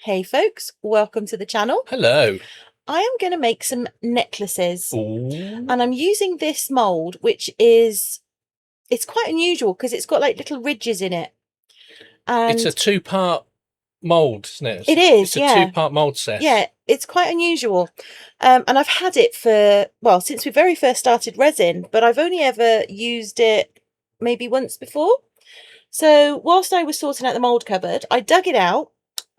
Hey folks, welcome to the channel. Hello. I am going to make some necklaces. Ooh. And I'm using this mould, which is, it's quite unusual because it's got like little ridges in it. It's a And two-part mould, isn't it? it is, It's a yeah. two-part mould set. Yeah, it's quite unusual. And I've had it for, well, since we very first started resin, but I've only ever used it maybe once before. So whilst I was sorting out the mould cupboard, I dug it out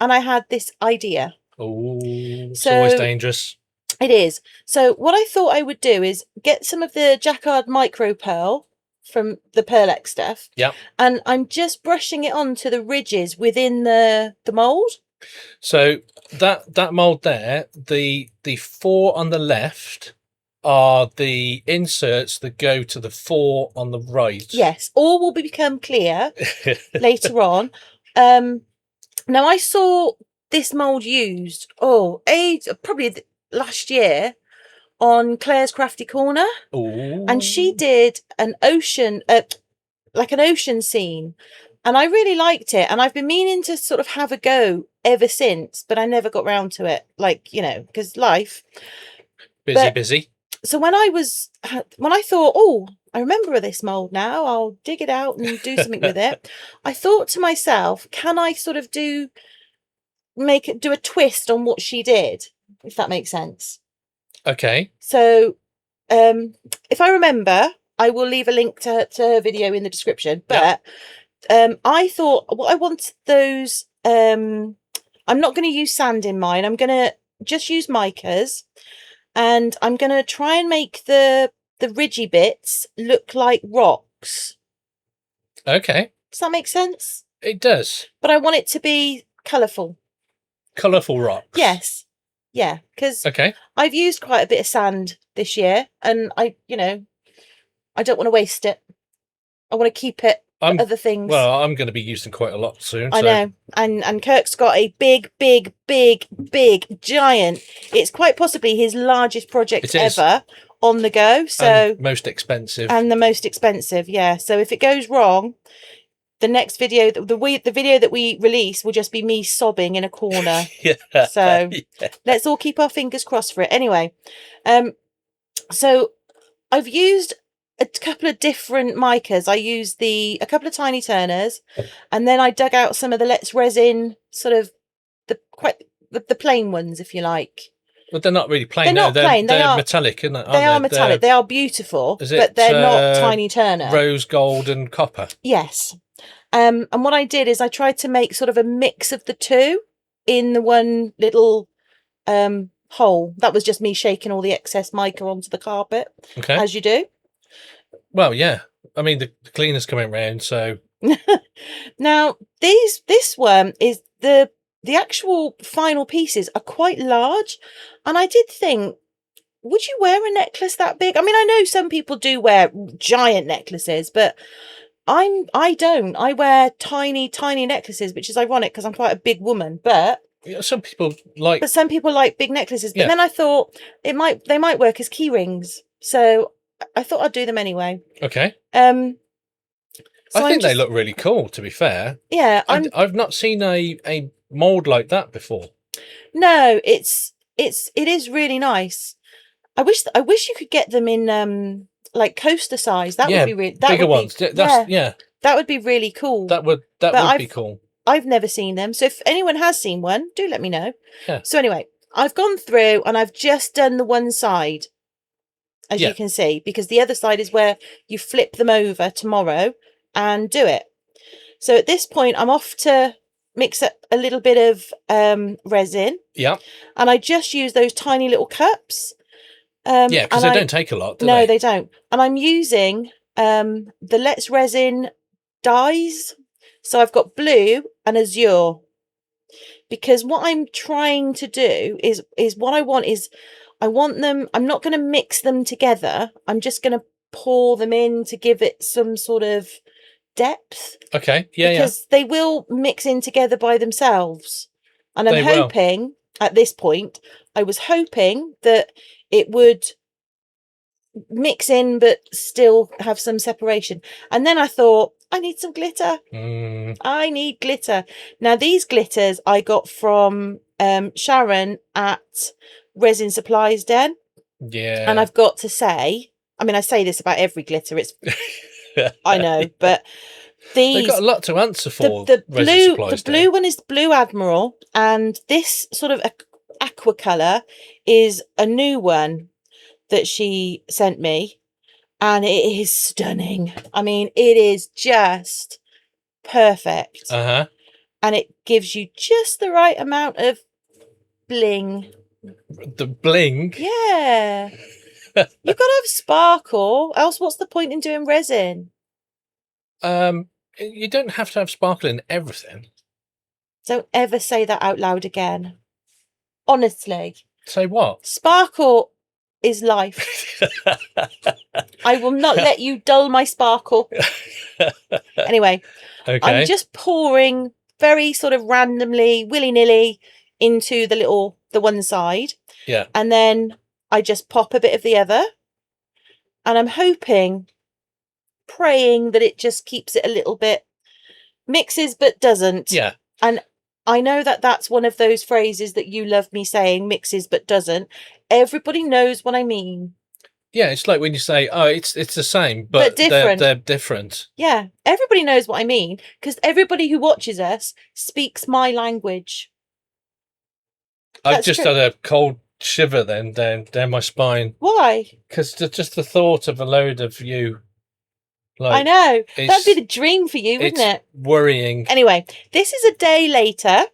and I had this idea. Oh, it's So always dangerous. it is. So what I thought I would do is get some of the Jacquard micro pearl from the Pearlex stuff. Yeah. And I'm just brushing it onto the ridges within the mould. So that mould there, the four on the left are the inserts that go to the four on the right. Yes, all will become clear later on. Now I saw this mould used, probably last year on Claire's Crafty Corner. Ooh. And she did an ocean, like an ocean scene. And I really liked it. And I've been meaning to sort of have a go ever since, but I never got round to it. Like, you know, because life. Busy. So when I thought, oh, I remember this mould now, I'll dig it out and do something with it. I thought to myself, can I sort of do a twist on what she did, if that makes sense? Okay. So if I remember, I will leave a link to her video in the description. But I thought what I want those, I'm not going to use sand in mine. I'm going to just use micas, and I'm going to try and make the ridgy bits look like rocks. Okay. Does that make sense? It does. But I want it to be colourful. Colourful rocks. Yes. Yeah, because I've used quite a bit of sand this year, and I don't want to waste it. I want to keep it for other things. Well, I'm going to be using quite a lot soon. I know. And Kirk's got a big, giant. It's quite possibly his largest project ever on the go. So and most expensive. And the most expensive, yeah. So if it goes wrong, the next video, the video that we release will just be me sobbing in a corner. Yeah. So let's all keep our fingers crossed for it. Anyway, so I've used a couple of different micas. I used a couple of tiny turners, and then I dug out some of the Let's Resin, sort of the plain ones, if you like. But they're not really plain. They're not plain. They're metallic, aren't they? They are metallic. They are beautiful, but they're not tiny turner. Rose gold and copper. Yes. And what I did is I tried to make sort of a mix of the two in the one little hole. That was just me shaking all the excess mica onto the carpet, as you do. Well, yeah. I mean, the cleaner's coming round, so. Now, this one is the actual final pieces are quite large, and I did think, would you wear a necklace that big? I mean, I know some people do wear giant necklaces, but I don't. I wear tiny necklaces, which is ironic because I'm quite a big woman. But some people like big necklaces. But then I thought they might work as key rings, so I thought I'd do them anyway. Okay. So I think they look really cool. To be fair, yeah, I've not seen a mold like that before. No, it is really nice. I wish you could get them in like coaster size. That would be really bigger ones. That would be really cool. That would be cool. I've never seen them, so if anyone has seen one, do let me know. Yeah. So anyway, I've gone through and I've just done the one side, as you can see, because the other side is where you flip them over tomorrow and do it. So at this point, I'm off to mix up a little bit of resin. Yeah. And I just use those tiny little cups. Yeah, because they don't take a lot, do they? No, they don't. And I'm using the Let's Resin dyes. So I've got blue and azure. Because what I'm trying to do is what I want them, I'm not going to mix them together. I'm just going to pour them in to give it some sort of depth. Okay, yeah, because they will mix in together by themselves. And I'm hoping, at this point, I was hoping that it would mix in but still have some separation. And then I thought, I need some glitter. I need glitter. Now these glitters I got from Sharon at Resin Supplies Den. Yeah. And I've got to say, I mean, I say this about every glitter, it's I know, but They've these got a lot to answer for. the Resin blue Supplies the blue Den. one is Blue Admiral, and this sort of aqua colour is a new one that she sent me, and it is stunning. I mean, it is just perfect. Uh-huh. And it gives you just the right amount of bling. The bling. Yeah. You've got to have sparkle, else what's the point in doing resin? You don't have to have sparkle in everything. Don't ever say that out loud again. Honestly. Say what? Sparkle is life. I will not let you dull my sparkle. Anyway, Okay. I'm just pouring very sort of randomly, willy-nilly into the one side. Yeah. And then I just pop a bit of the other. And I'm hoping, praying that it just keeps it a little bit, mixes but doesn't. Yeah. And I know that that's one of those phrases that you love me saying, mixes but doesn't. Everybody knows what I mean. Yeah, it's like when you say, "Oh, it's the same, but different." They're different." Yeah, everybody knows what I mean because everybody who watches us speaks my language. I've just had a cold shiver then down my spine. Why? Because just the thought of a load of you. Like, I know. That'd be the dream for you, wouldn't it? Worrying. Anyway, this is a day later.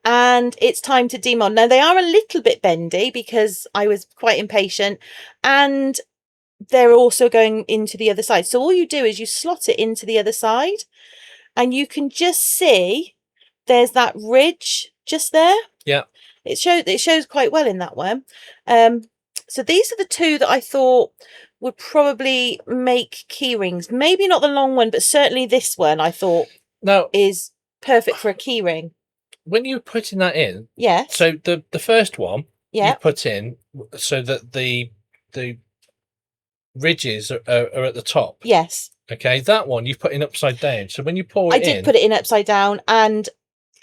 And it's time to demould. Now, they are a little bit bendy because I was quite impatient. And they're also going into the other side. So all you do is you slot it into the other side. And you can just see there's that ridge just there. Yeah. It shows quite well in that one. So these are the two that I thought would probably make keyrings. Maybe not the long one, but certainly this one I thought is perfect for a keyring. When you're putting that in, yes. So the first one you put in so that the ridges are at the top. Yes. Okay, that one you've put in upside down. So when you pour it in, I did put it in upside down, and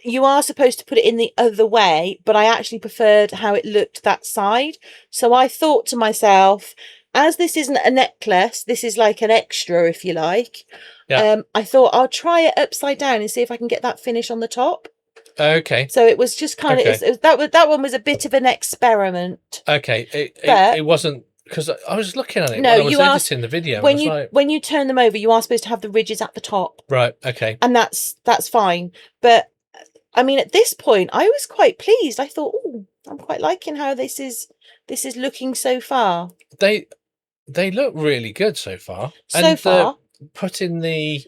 you are supposed to put it in the other way, but I actually preferred how it looked that side. So I thought to myself, as this isn't a necklace, this is like an extra, if you like. Yeah. I thought I'll try it upside down and see if I can get that finish on the top. Okay. So it was just kind of that one was a bit of an experiment. Okay. It wasn't, because I was looking at it when I was editing the video. When you turn them over, you are supposed to have the ridges at the top. Right. Okay. And that's fine. But I mean, at this point, I was quite pleased. I thought, oh, I'm quite liking how this is looking so far. They look really good so far. Putting the,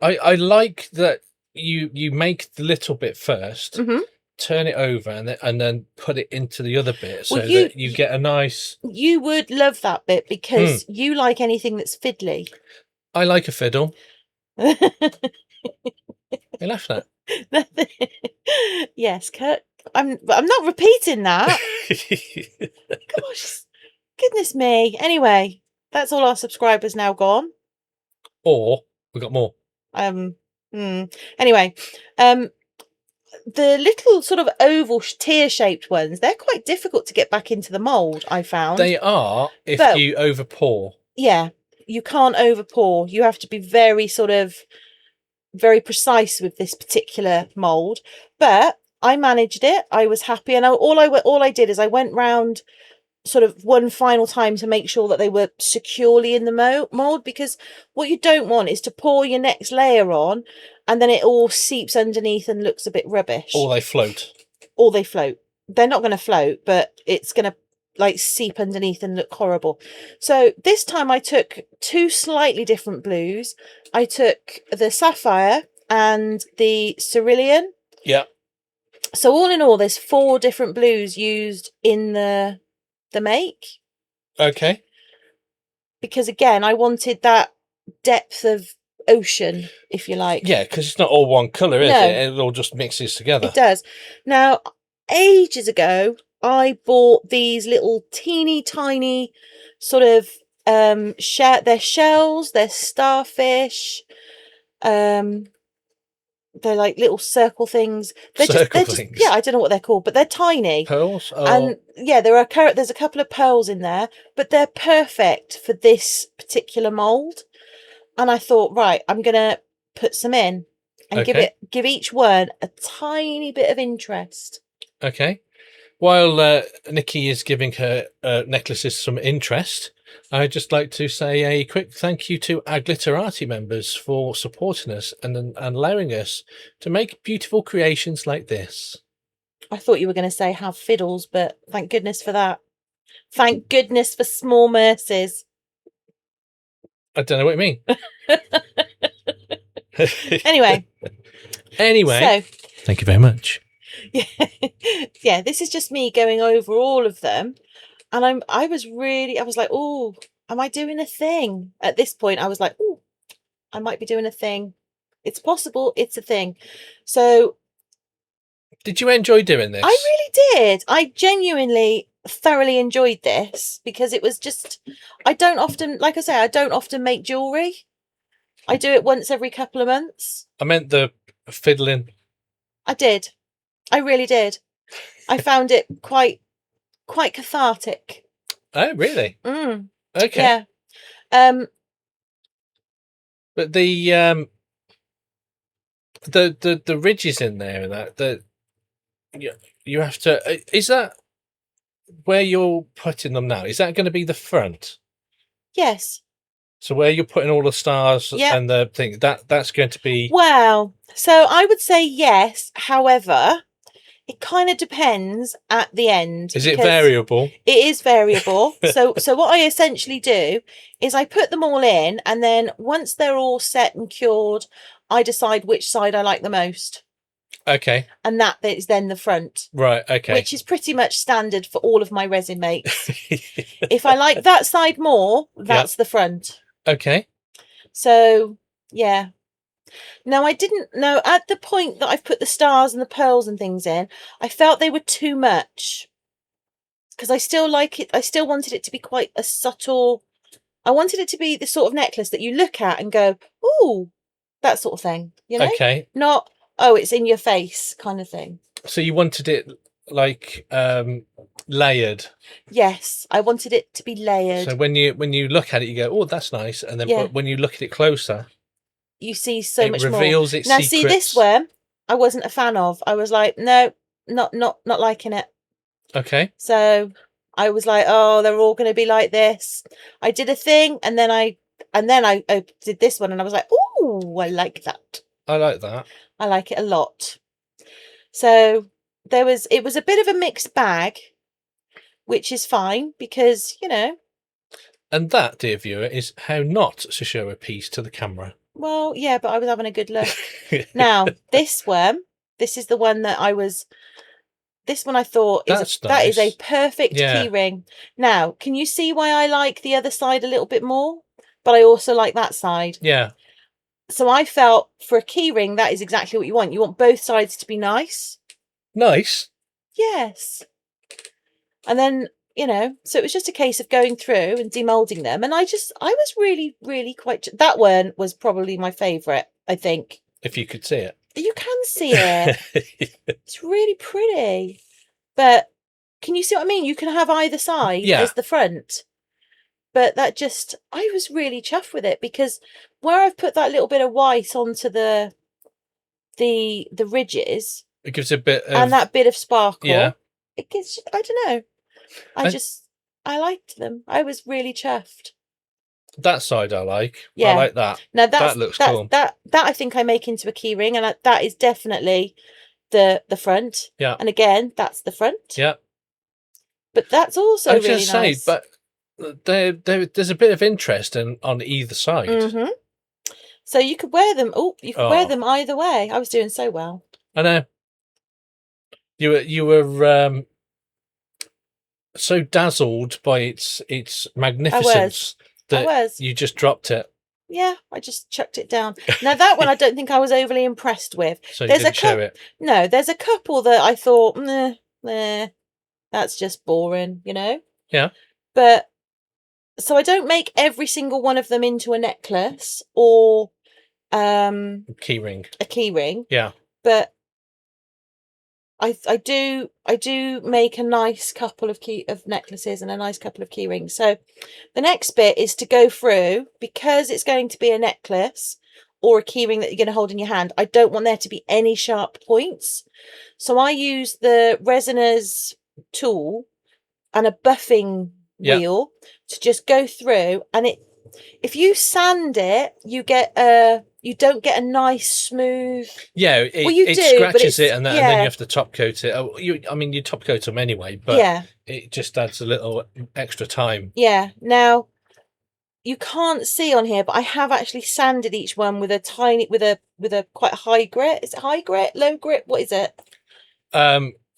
I like that you make the little bit first, turn it over, and then put it into the other bit, so that you get a nice. You would love that bit because you like anything that's fiddly. I like a fiddle. You laughing at? Yes, Kirk. I'm not repeating that. Gosh, goodness me. Anyway, that's all our subscribers now gone. Or we got more. Anyway, the little sort of oval tear-shaped ones, they're quite difficult to get back into the mould, I found. They are, if you over pour. Yeah, you can't over pour. You have to be very very precise with this particular mould. But I managed it. I was happy, and all I did is I went round sort of one final time to make sure that they were securely in the mould, because what you don't want is to pour your next layer on and then it all seeps underneath and looks a bit rubbish. Or they float. They're not going to float, but it's going to like seep underneath and look horrible. So this time I took two slightly different blues. I took the sapphire and the cerulean. Yeah. So all in all, there's 4 different blues used in the make. Okay. Because again, I wanted that depth of ocean, if you like. Yeah, because it's not all one colour, is it? It all just mixes together. It does. Now, ages ago, I bought these little teeny tiny sort of they're shells, they're starfish, they're like little circle things. They're just yeah, I don't know what they're called, but they're tiny. Pearls? And yeah, there's a couple of pearls in there, but they're perfect for this particular mould. And I thought, right, I'm gonna put some in and give each one a tiny bit of interest. Okay. While Nikki is giving her necklaces some interest, I'd just like to say a quick thank you to our Glitterati members for supporting us and allowing us to make beautiful creations like this. I thought you were going to say have fiddles, but thank goodness for that. Thank goodness for small mercies. I don't know what you mean. Anyway. So, thank you very much. Yeah, this is just me going over all of them. And I was like, oh, am I doing a thing? At this point, I was like, oh, I might be doing a thing. It's possible. It's a thing. So. Did you enjoy doing this? I really did. I genuinely thoroughly enjoyed this because it was just, I don't often make jewellery. I do it once every couple of months. I meant the fiddling. I did. I really did. I found it quite cathartic. Oh, really? Okay. Yeah. But the ridges in there and that you have to. Is that where you're putting them now? Is that going to be the front? Yes. So where you're putting all the stars and the thing that's going to be. Well, so I would say yes. However, it kind of depends at the end. Is it variable? It is variable. So what I essentially do is I put them all in, and then once they're all set and cured, I decide which side I like the most. Okay. And that is then the front. Right, okay. Which is pretty much standard for all of my resin makes. If I like that side more, that's the front. Okay. So, yeah. Now, I didn't know at the point that I've put the stars and the pearls and things in, I felt they were too much. Because I still like it. I still wanted it to be quite a subtle. I wanted it to be the sort of necklace that you look at and go, ooh, that sort of thing. You know? Okay. Not, oh, it's in your face kind of thing. So you wanted it like layered? Yes, I wanted it to be layered. So when you look at it, you go, oh, that's nice. And then but when you look at it closer, you see so much more. It reveals its secrets. Now, see, this one, I wasn't a fan of. I was like, no, not liking it. Okay. So I was like, oh, they're all going to be like this. I did a thing, and then I did this one, and I was like, oh, I like that. I like that. I like it a lot. So it was a bit of a mixed bag, which is fine because, you know. And that, dear viewer, is how not to show a piece to the camera. Well, yeah, but I was having a good look. Now, this is the one that this one I thought that is a perfect key ring. Now, can you see why I like the other side a little bit more? But I also like that side. Yeah. So I felt for a key ring, that is exactly what you want. You want both sides to be nice. Nice? Yes. And then, you know, so it was just a case of going through and demoulding them. And I was really, really that one was probably my favourite, I think. If you could see it. You can see it. It's really pretty. But can you see what I mean? You can have either side as the front. But that I was really chuffed with it because where I've put that little bit of white onto the ridges. It gives a bit of... And that bit of sparkle. Yeah. It gives, I don't know. I liked them. I was really chuffed. That side I like. Yeah. I like that. Now that looks cool. That I think I make into a key ring, and that is definitely the front. Yeah. And again, that's the front. Yeah. But that's also really nice. I was just saying, but there's a bit of interest on either side. Mm-hmm. So you could wear them. Wear them either way. I was doing so well. I know. You were so dazzled by its magnificence that you just dropped it. Yeah, I just chucked it down. Now that one I don't think I was overly impressed with. So you didn't show it? No, there's a couple that I thought, meh. That's just boring, you know? Yeah. But so I don't make every single one of them into a necklace or keyring. A keyring. Yeah. But I do make a nice couple of necklaces and a nice couple of key rings. So the next bit is to go through, because it's going to be a necklace or a key ring that you're going to hold in your hand. I don't want there to be any sharp points. So I use the Resiner's tool and a buffing wheel to just go through, and if you sand it, you don't get a nice smooth. Yeah, it scratches it, and then you have to top coat it. I mean, you top coat them anyway, but it just adds a little extra time. Yeah. Now, you can't see on here, but I have actually sanded each one with a quite high grit. Is it high grit, low grit? What is it?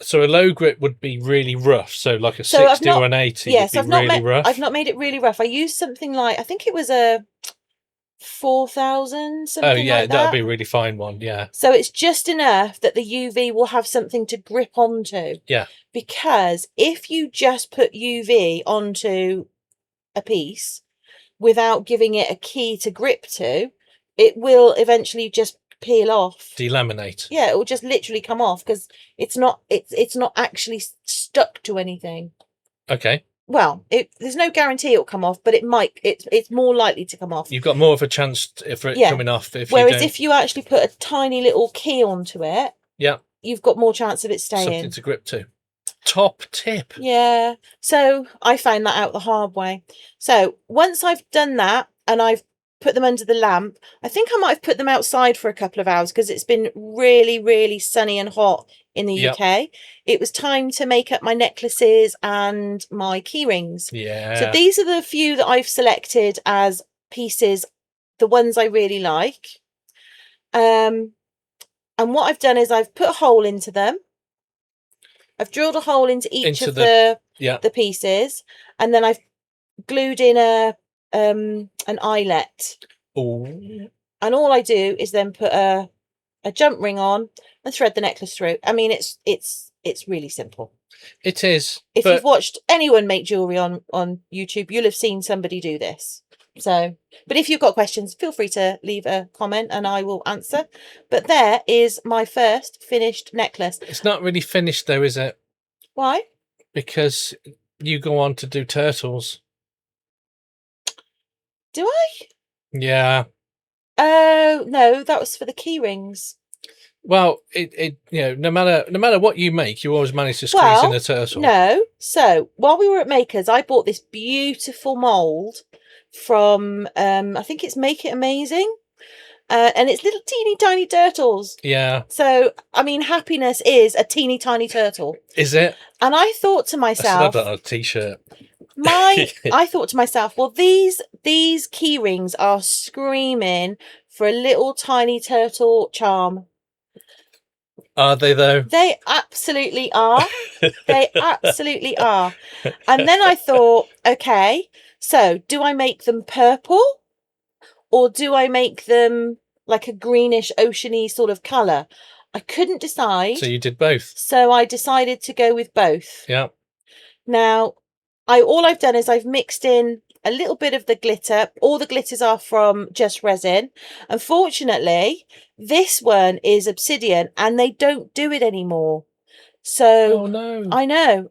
So a low grit would be really rough. So like a 60 or an 80 would be really rough. I've not made it really rough. I used something like, I think it was a 4,000, something like that. That'd be a really fine one, yeah. So it's just enough that the UV will have something to grip onto. Yeah. Because if you just put UV onto a piece without giving it a key to grip to, it will eventually just peel off, delaminate. Yeah, it will just literally come off because it's not actually stuck to anything. Okay. Well, there's no guarantee it'll come off, but it might. It's more likely to come off. You've got more of a chance for it coming off. If you actually put a tiny little key onto it, you've got more chance of it staying. Something to grip to. Top tip. Yeah. So I found that out the hard way. So once I've done that and I've put them under the lamp, I think I might have put them outside for a couple of hours because it's been really, really sunny and hot in the UK. It was time to make up my necklaces and my key rings. Yeah. So these are the few that I've selected as pieces, the ones I really like. And what I've done is I've put a hole into them. I've drilled a hole into each of the pieces, and then I've glued in an eyelet. Ooh. And all I do is then put a jump ring on and thread the necklace through. I mean, it's really simple. It is. If you've watched anyone make jewellery on YouTube, you'll have seen somebody do this. So, but if you've got questions, feel free to leave a comment and I will answer. But there is my first finished necklace. It's not really finished though, is it? Why? Because you go on to do turtles. Do I? Yeah. Oh no, that was for the key rings. Well, no matter what you make, you always manage to squeeze in a turtle. No. So while we were at Makers, I bought this beautiful mould from I think it's Make It Amazing. And it's little teeny tiny turtles. Yeah. So I mean, happiness is a teeny tiny turtle. Is it? And I thought to myself, I said that on a t-shirt. I thought to myself, well, these key rings are screaming for a little tiny turtle charm. Are they though? They absolutely are. They absolutely are. And then I thought, okay, so do I make them purple or do I make them like a greenish oceany sort of colour? I couldn't decide. So you did both. So I decided to go with both. Yeah. Now, all I've done is I've mixed in a little bit of the glitter. All the glitters are from Just Resin. Unfortunately, this one is obsidian and they don't do it anymore. So, oh no. I know.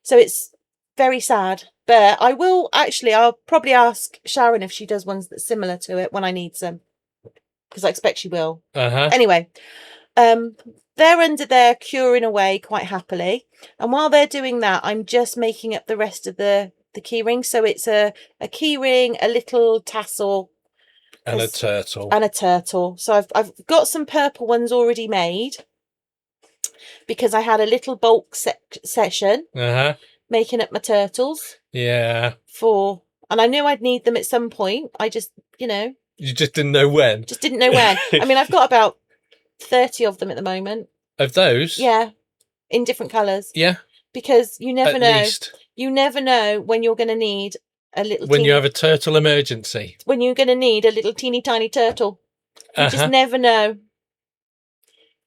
So it's very sad. But I'll probably ask Sharon if she does ones that's similar to it when I need some. Because I expect she will. Anyway, they're under there curing away quite happily. And while they're doing that, I'm just making up the rest of the key ring. So it's a key ring, a little tassel. And a turtle. And a turtle. So I've got some purple ones already made. Because I had a little bulk session. Making up my turtles. Yeah. And I knew I'd need them at some point. I just, You just didn't know when. Just didn't know when. I mean, I've got about 30 of them at the moment. Of those? Yeah. In different colours. Yeah. Because you never know. At least. You never know when you're going to need a little when you have a turtle emergency. When you're going to need a little teeny tiny turtle. You just never know.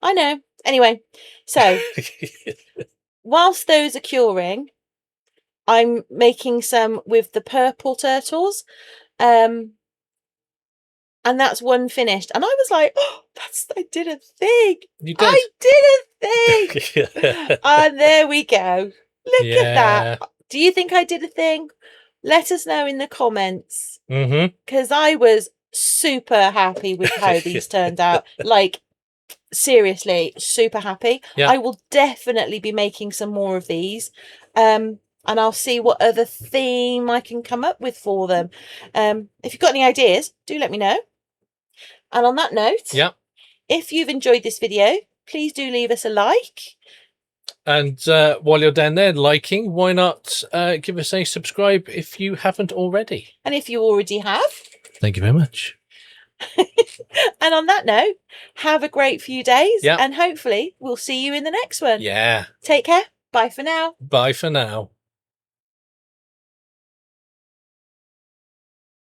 I know. Anyway, so whilst those are curing, I'm making some with the purple turtles. And that's one finished. And I was like, oh, I did a thing. You did. I did a thing. And there we go. Look at that. Do you think I did a thing? Let us know in the comments. Because I was super happy with how these turned out. Like, seriously, super happy. Yeah. I will definitely be making some more of these. And I'll see what other theme I can come up with for them. If you've got any ideas, do let me know. And on that note, if you've enjoyed this video, please do leave us a like. And while you're down there liking, why not give us a subscribe if you haven't already? And if you already have, thank you very much. And on that note, have a great few days. And hopefully we'll see you in the next one. Yeah. Take care. Bye for now. Bye for now.